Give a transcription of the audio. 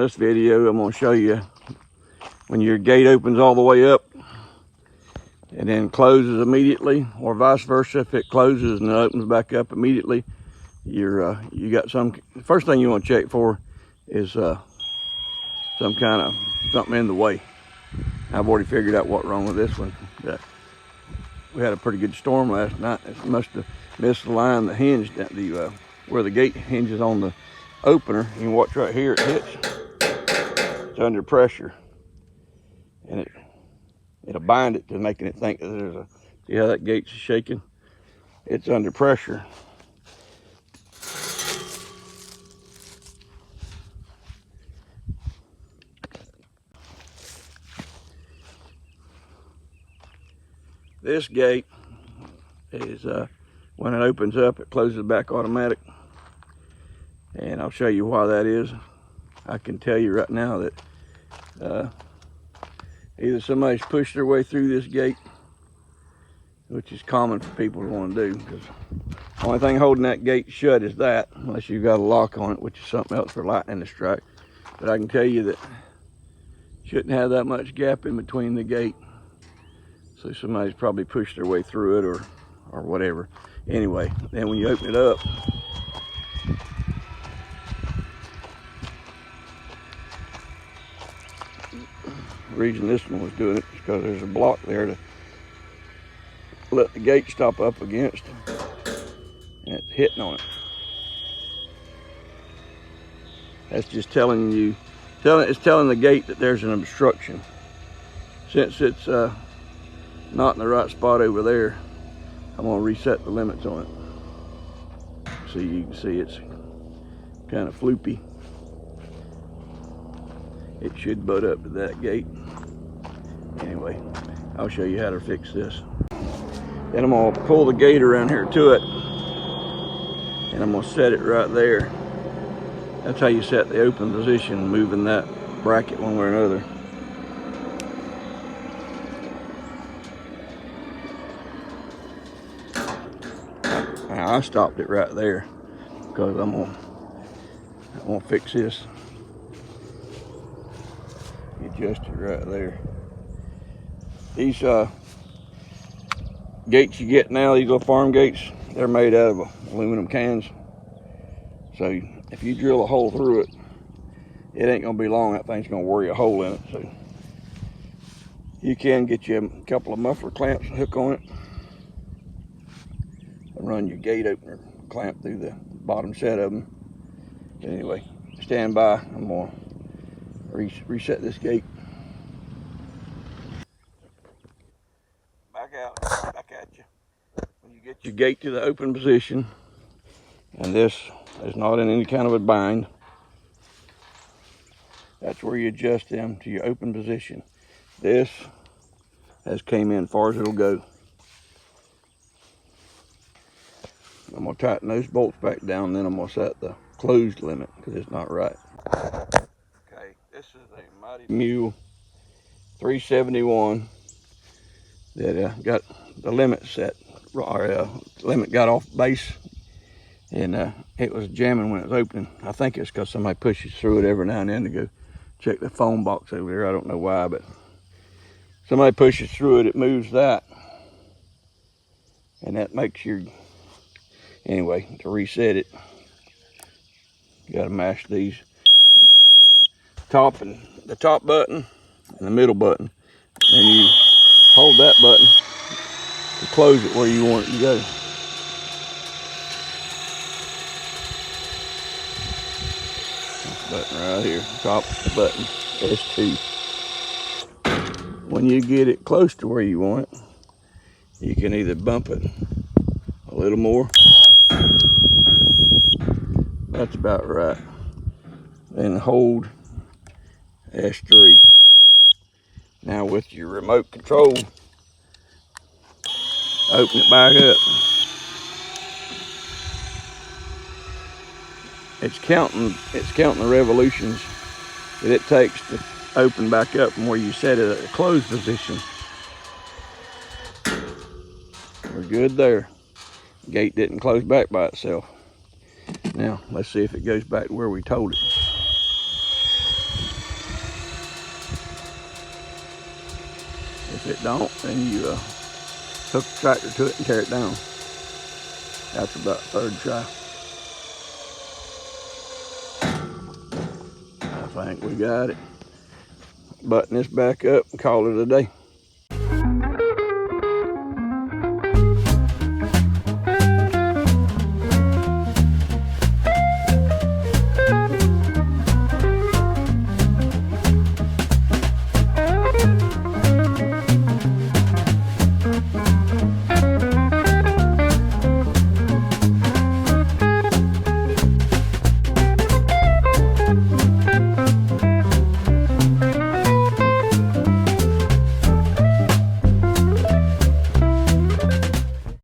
this video, I'm going to show you when your gate opens all the way up and then closes immediately, or vice versa. If it closes and it opens back up immediately, you got the first thing you want to check for is some kind of something in the way. I've already figured out what's wrong with this one. We had a pretty good storm last night. It must have misaligned the hinge, where the gate hinges on the opener. You can watch right here, it hits. It's under pressure, and it'll bind it to making it think that there's a, see how that gate's shaking? It's under pressure. This gate is, when it opens up, it closes back automatic. And I'll show you why that is. I can tell you right now that either somebody's pushed their way through this gate, which is common for people to want to do, because the only thing holding that gate shut is that, unless you've got a lock on it, which is something else for lightning to strike. But I can tell you that you shouldn't have that much gap in between the gate. So somebody's probably pushed their way through it or whatever. Anyway, then when you open it up, the reason this one was doing it is because there's a block there to let the gate stop up against, and it's hitting on it. That's just telling you, it's telling the gate that there's an obstruction. Since it's not in the right spot over there, I'm going to reset the limits on it. So you can see it's kind of floopy. It should butt up to that gate. Anyway, I'll show you how to fix this. Then I'm going to pull the gate around here to it, and I'm going to set it right there. That's how you set the open position, moving that bracket one way or another. Now, I stopped it right there because I'm gonna fix this. Adjust it right there. These gates you get now, these little farm gates, they're made out of aluminum cans. So if you drill a hole through it, it ain't gonna be long. That thing's gonna worry a hole in it. So you can get you a couple of muffler clamps and hook on it, run your gate opener clamp through the bottom set of them. Anyway, stand by. I'm going to reset this gate. Back at you. When you get your gate to the open position, and this is not in any kind of a bind, that's where you adjust them to your open position. This has came in as far as it'll go. I'm going to tighten those bolts back down, then I'm going to set the closed limit because it's not right. Okay, this is a MightyMule 371 that got the limit set, or limit got off base, and it was jamming when it was opening. I think it's because somebody pushes through it every now and then to go check the phone box over there. I don't know why, but somebody pushes through it, it moves that, and that makes your, anyway, to reset it, you got to mash these the top button and the middle button, and you hold that button to close it where you want it to go. This button right here, top button, S2. When you get it close to where you want it, you can either bump it a little more. That's about right. Then hold S3. Now with your remote control, open it back up. It's counting the revolutions that it takes to open back up from where you set it at a closed position. We're good there. Gate didn't close back by itself. Now let's see if it goes back to where we told it. If it don't, then you hook the tractor to it and tear it down. That's about third try. I think we got it. Button this back up and call it a day.